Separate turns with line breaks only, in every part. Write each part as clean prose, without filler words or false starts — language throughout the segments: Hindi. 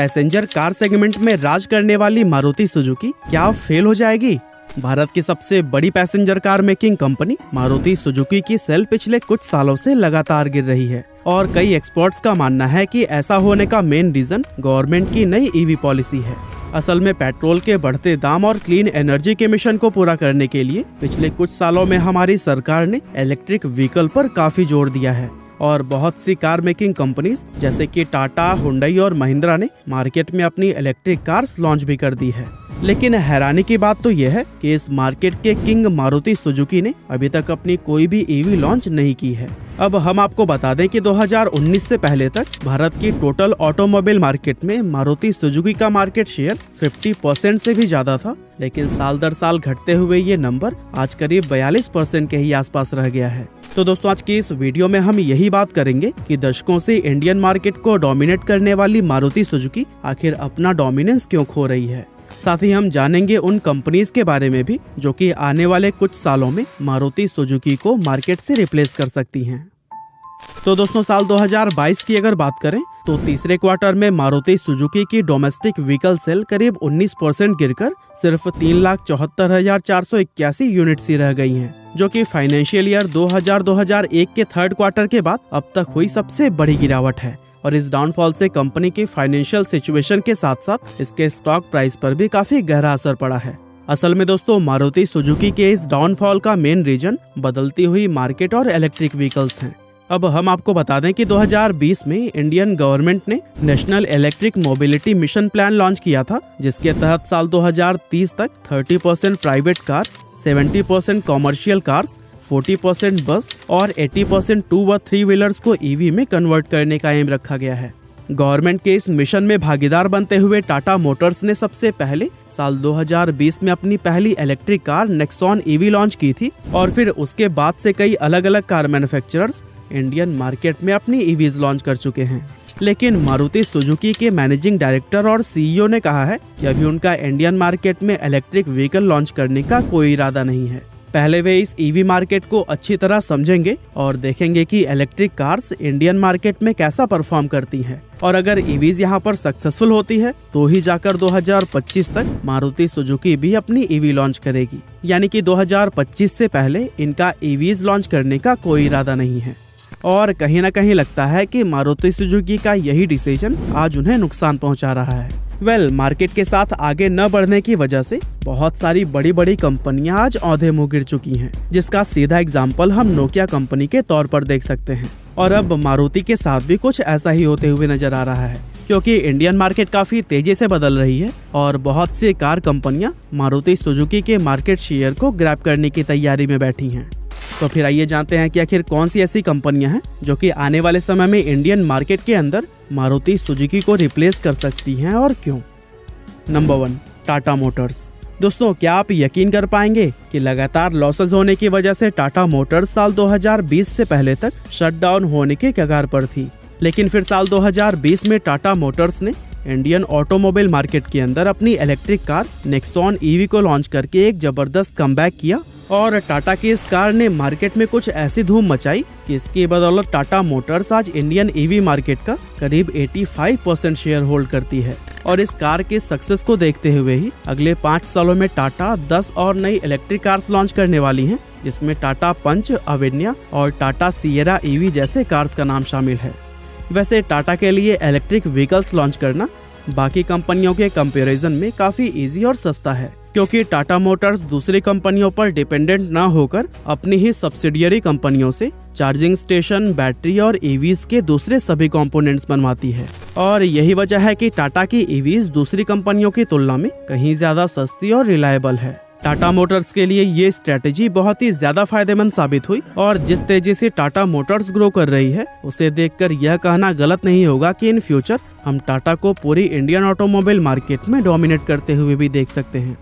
पैसेंजर कार सेगमेंट में राज करने वाली मारुति सुजुकी क्या अब फेल हो जाएगी? भारत की सबसे बड़ी passenger car making company Maruti Suzuki की सेल पिछले कुछ सालों से लगातार गिर रही है और कई एक्सपर्ट्स का मानना है कि ऐसा होने का मेन रीजन गवर्नमेंट की नई ईवी पॉलिसी है। असल में पेट्रोल के बढ़ते दाम और क्लीन एनर्जी के मिशन को पूरा करने के लिए पिछले कुछ सालों में हमारी सरकार ने इलेक्ट्रिक व्हीकल पर काफी जोर दिया है और बहुत सी कार मेकिंग कंपनीज जैसे कि टाटा, हुंडई और महिंद्रा ने मार्केट में अपनी इलेक्ट्रिक कार्स लॉन्च भी कर दी है। लेकिन हैरानी की बात तो यह है कि इस मार्केट के किंग मारुति सुजुकी ने अभी तक अपनी कोई भी ईवी लॉन्च नहीं की है। अब हम आपको बता दें कि 2019 से पहले तक भारत की टोटल ऑटोमोबाइल मार्केट में मारुति सुजुकी का मार्केट शेयर 50% से भी ज्यादा था, लेकिन साल दर साल घटते हुए ये नंबर आज करीब 42% के ही आसपास रह गया है। तो दोस्तों, आज की इस वीडियो में हम यही बात करेंगे कि दशकों से इंडियन मार्केट को डोमिनेट करने वाली मारुति सुजुकी आखिर अपना डोमिनेंस क्यों खो रही है। साथ ही हम जानेंगे उन कंपनीज के बारे में भी जो कि आने वाले कुछ सालों में मारुति सुजुकी को मार्केट से रिप्लेस कर सकती हैं। तो दोस्तों, साल 2022 की अगर बात करें तो तीसरे क्वार्टर में मारुति सुजुकी की डोमेस्टिक व्हीकल सेल करीब 19% गिरकर सिर्फ 3,74,481 यूनिट्स ही रह गई हैं, जो कि फाइनेंशियल ईयर 2000-2001 के थर्ड क्वार्टर के बाद अब तक हुई सबसे बड़ी गिरावट है। और इस डाउनफॉल से कंपनी की फाइनेंशियल सिचुएशन के साथ साथ इसके स्टॉक प्राइस पर भी काफी गहरा असर पड़ा है। असल में दोस्तों, मारुति सुजुकी के इस डाउनफॉल का मेन रीजन बदलती हुई मार्केट और इलेक्ट्रिक व्हीकल्स हैं। अब हम आपको बता दें कि 2020 में इंडियन गवर्नमेंट ने national electric mobility mission plan launch किया था, जिसके तहत साल 2030 तक 30% प्राइवेट कार, 70% कॉमर्शियल कार्स, 40% बस और 80% 2 व 3 व्हीलर्स को ईवी में कन्वर्ट करने का एम रखा गया है। गवर्नमेंट के इस मिशन में भागीदार बनते हुए टाटा मोटर्स ने सबसे पहले साल 2020 में अपनी पहली electric car Nexon EV launch की थी और फिर उसके बाद से कई अलग अलग कार मैन्युफैक्चरर्स इंडियन मार्केट में अपनी ईवीज लॉन्च कर चुके हैं। लेकिन मारुति सुजुकी के मैनेजिंग डायरेक्टर और सीईओ ने कहा है कि अभी उनका इंडियन मार्केट में इलेक्ट्रिक व्हीकल लॉन्च करने का कोई इरादा नहीं है। पहले वे इस ईवी मार्केट को अच्छी तरह समझेंगे और देखेंगे कि इलेक्ट्रिक कार्स इंडियन मार्केट में कैसा परफॉर्म करती हैं और अगर ईवीज यहाँ पर सक्सेसफुल होती है तो ही जाकर 2025 तक मारुति सुजुकी भी अपनी ईवी लॉन्च करेगी। यानी कि 2025 से पहले इनका ईवीज लॉन्च करने का कोई इरादा नहीं है और कहीं ना कहीं लगता है कि मारुति सुजुकी का यही डिसीजन आज उन्हें नुकसान पहुंचा रहा है। मार्केट के साथ आगे न बढ़ने की वजह से बहुत सारी बड़ी बड़ी कंपनियां आज औंधे मुंह गिर चुकी हैं, जिसका सीधा एग्जाम्पल हम नोकिया कंपनी के तौर पर देख सकते हैं। और अब मारुति के साथ भी कुछ ऐसा ही होते हुए नजर आ रहा है, क्योंकि इंडियन मार्केट काफी तेजी से बदल रही है और बहुत सी कार कंपनियां मारुति सुजुकी के मार्केट शेयर को ग्रैब करने की तैयारी में बैठी हैं। तो फिर आइए जानते हैं कि आखिर कौन सी ऐसी कंपनियां हैं जो कि आने वाले समय में इंडियन मार्केट के अंदर मारुति सुजुकी को रिप्लेस कर सकती हैं और क्यों। Number 1, Tata Motors. दोस्तों, क्या आप यकीन कर पाएंगे कि लगातार लॉसेस होने की वजह से टाटा मोटर्स साल 2020 से पहले तक शटडाउन होने के कगार पर थी, लेकिन फिर साल 2020 में टाटा मोटर्स ने इंडियन ऑटोमोबाइल मार्केट के अंदर अपनी इलेक्ट्रिक कार नेक्सॉन ईवी को लॉन्च करके एक जबरदस्त कमबैक किया और टाटा की इस कार ने मार्केट में कुछ ऐसी धूम मचाई कि इसकी बदौलत टाटा मोटर्स आज इंडियन ईवी मार्केट का करीब 85% शेयर होल्ड करती है। और इस कार के सक्सेस को देखते हुए ही अगले 5 सालों में टाटा 10 और नई इलेक्ट्रिक कार्स लॉन्च करने वाली हैं, जिसमें टाटा पंच, अवेन्या और टाटा सिएरा ईवी जैसे कार्स का नाम शामिल है। वैसे टाटा के लिए इलेक्ट्रिक व्हीकल्स लॉन्च करना बाकी कंपनियों के कंपैरिजन में काफी इजी और सस्ता है, क्योंकि टाटा मोटर्स दूसरी कंपनियों पर डिपेंडेंट न होकर अपनी ही सब्सिडियरी कंपनियों से चार्जिंग स्टेशन, बैटरी और ईवीज के दूसरे सभी कंपोनेंट्स बनवाती है। और यही वजह है कि टाटा की ईवीज दूसरी कंपनियों की तुलना में कहीं ज्यादा सस्ती और रिलायबल है। टाटा मोटर्स के लिए ये स्ट्रेटेजी बहुत ही ज्यादा फायदेमंद साबित हुई और जिस तेजी से टाटा मोटर्स ग्रो कर रही है उसे देखकर यह कहना गलत नहीं होगा कि इन फ्यूचर हम टाटा को पूरी इंडियन ऑटोमोबाइल मार्केट में डोमिनेट करते हुए भी देख सकते हैं।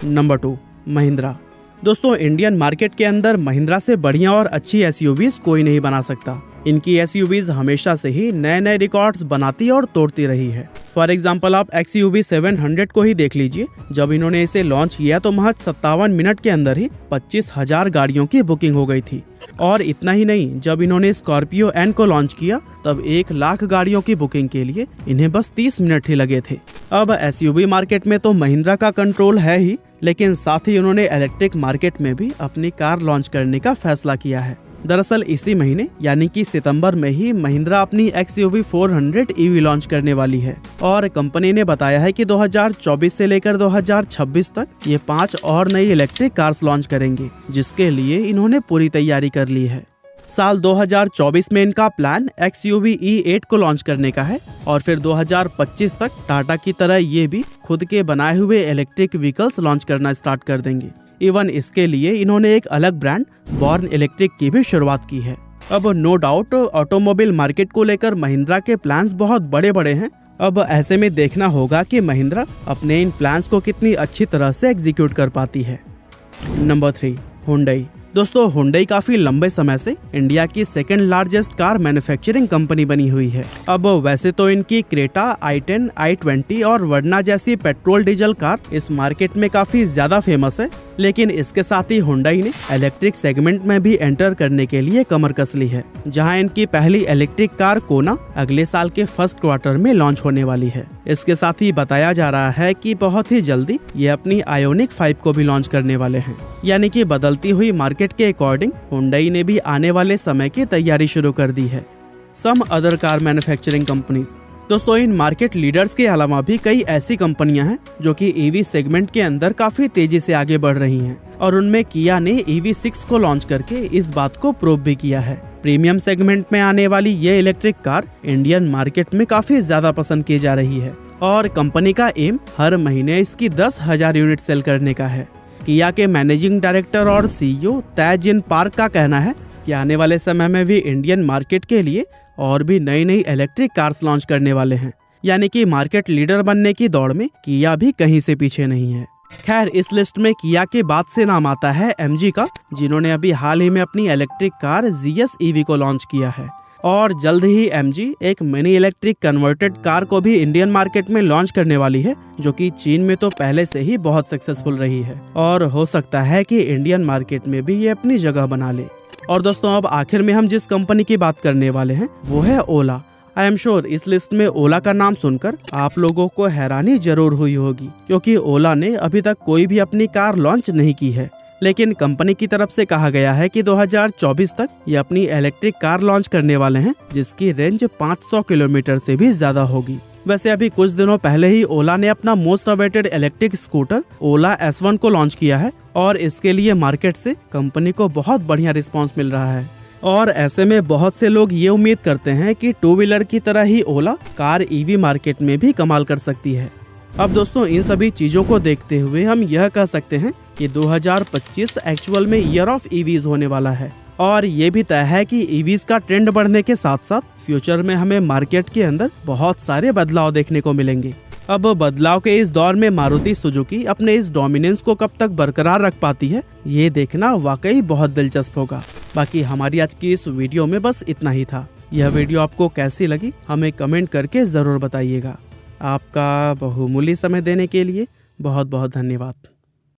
नंबर 2, महिंद्रा। दोस्तों, इंडियन मार्केट के अंदर महिंद्रा से बढ़िया और अच्छी एसयूवीज कोई नहीं बना सकता इनकी एसयूवीज हमेशा से ही नए नए रिकॉर्ड्स बनाती और तोड़ती रही है। फॉर एग्जाम्पल आप XUV 700 को ही देख लीजिए। जब इन्होंने इसे लॉन्च किया तो महज 57 मिनट के अंदर ही 25,000 गाड़ियों की बुकिंग हो गई थी। और इतना ही नहीं, जब इन्होंने स्कॉर्पियो एन को लॉन्च किया तब 1 लाख गाड़ियों की बुकिंग के लिए इन्हें बस 30 मिनट ही लगे थे। अब SUV मार्केट में तो महिंद्रा का कंट्रोल है ही, लेकिन साथ ही उन्होंने इलेक्ट्रिक मार्केट में भी अपनी कार लॉन्च करने का फैसला किया है। दरअसल इसी महीने यानी कि सितंबर में ही महिंद्रा अपनी XUV 400 EV लॉन्च करने वाली है और कंपनी ने बताया है कि 2024 से लेकर 2026 तक ये 5 और नई इलेक्ट्रिक कार्स लॉन्च करेंगे, जिसके लिए इन्होंने पूरी तैयारी कर ली है। साल 2024 में इनका प्लान XUV E8 को लॉन्च करने का है और फिर 2025 तक टाटा की तरह ये भी खुद के बनाए हुए इलेक्ट्रिक व्हीकल्स लॉन्च करना स्टार्ट कर देंगे। इवन इसके लिए इन्होंने एक अलग ब्रांड बॉर्न इलेक्ट्रिक की भी शुरुआत की है। अब नो डाउट ऑटोमोबाइल मार्केट को लेकर महिंद्रा के प्लान्स बहुत बड़े बड़े हैं। अब ऐसे में देखना होगा कि महिंद्रा अपने इन प्लान्स को कितनी अच्छी तरह से एग्जीक्यूट कर पाती है। Number 3, Hyundai. दोस्तों, हुंडई काफी लंबे समय से इंडिया की second largest car manufacturing company बनी हुई है। अब वैसे तो इनकी क्रेटा, i10, i20 और वर्ना जैसी पेट्रोल डीजल कार इस मार्केट में काफी ज्यादा फेमस है, लेकिन इसके साथ ही हुंडई ने इलेक्ट्रिक सेगमेंट में भी एंटर करने के लिए कमर कस ली है, जहां इनकी पहली इलेक्ट्रिक कार कोना अगले साल के फर्स्ट क्वार्टर में लॉन्च होने वाली है। इसके साथ ही बताया जा रहा है कि बहुत ही जल्दी ये अपनी आयोनिक 5 को भी लॉन्च करने वाले हैं। यानी कि बदलती हुई मार्केट के अकॉर्डिंग हुंडई ने भी आने वाले समय की तैयारी शुरू कर दी है। Some other car manufacturing companies. दोस्तों, इन मार्केट लीडर्स के अलावा भी कई ऐसी कंपनियां हैं जो कि EV सेगमेंट के अंदर काफी तेजी से आगे बढ़ रही हैं और उनमें किया ने EV6 को लॉन्च करके इस बात को प्रूव भी किया है। प्रीमियम सेगमेंट में आने वाली ये इलेक्ट्रिक कार इंडियन मार्केट में काफी ज्यादा पसंद की जा रही है और कंपनी का एम हर महीने इसकी 10,000 यूनिट सेल करने का है। किया के मैनेजिंग डायरेक्टर और CEO तैजिन पार्क का कहना है कि आने वाले समय में भी इंडियन मार्केट के लिए और भी नई नई इलेक्ट्रिक कार्स लॉन्च करने वाले हैं। यानी कि मार्केट लीडर बनने की दौड़ में किया भी कहीं से पीछे नहीं है। खैर, इस लिस्ट में किया के बाद से नाम आता है MG का, जिन्होंने अभी हाल ही में अपनी इलेक्ट्रिक कार ZS EV को लॉन्च किया है और जल्द ही MG एक मिनी इलेक्ट्रिक कन्वर्टेड कार को भी इंडियन मार्केट में लॉन्च करने वाली है, जो कि चीन में तो पहले से ही बहुत सक्सेसफुल रही है और हो सकता है कि इंडियन मार्केट में भी ये अपनी जगह बना ले। और दोस्तों, अब आखिर में हम जिस कंपनी की बात करने वाले हैं वो है ओला। आई एम श्योर इस लिस्ट में ओला का नाम सुनकर आप लोगों को हैरानी जरूर हुई होगी, क्योंकि ओला ने अभी तक कोई भी अपनी कार लॉन्च नहीं की है। लेकिन कंपनी की तरफ से कहा गया है कि 2024 तक ये अपनी इलेक्ट्रिक कार लॉन्च करने वाले हैं, जिसकी रेंज 500 किलोमीटर से भी ज्यादा होगी। वैसे अभी कुछ दिनों पहले ही ओला ने अपना मोस्ट अवेटेड इलेक्ट्रिक स्कूटर ओला S1 को लॉन्च किया है और इसके लिए मार्केट से कंपनी को बहुत बढ़िया रिस्पांस मिल रहा है। और ऐसे में बहुत से लोग ये उम्मीद करते हैं कि 2 व्हीलर की तरह ही ओला कार EV मार्केट में भी कमाल कर सकती है। अब दोस्तों, इन सभी चीजों को देखते हुए हम यह कह सकते हैं कि 2025 एक्चुअल में ईयर ऑफ EVs होने वाला है और ये भी तय है कि EVs का ट्रेंड बढ़ने के साथ साथ फ्यूचर में हमें मार्केट के अंदर बहुत सारे बदलाव देखने को मिलेंगे। अब बदलाव के इस दौर में मारुति सुजुकी अपने इस डोमिनेंस को कब तक बरकरार रख पाती है, ये देखना वाकई बहुत दिलचस्प होगा। बाकी हमारी आज की इस वीडियो में बस इतना ही था। यह वीडियो आपको कैसी लगी हमें कमेंट करके जरूर बताइएगा। आपका बहुमूल्य समय देने के लिए बहुत बहुत धन्यवाद।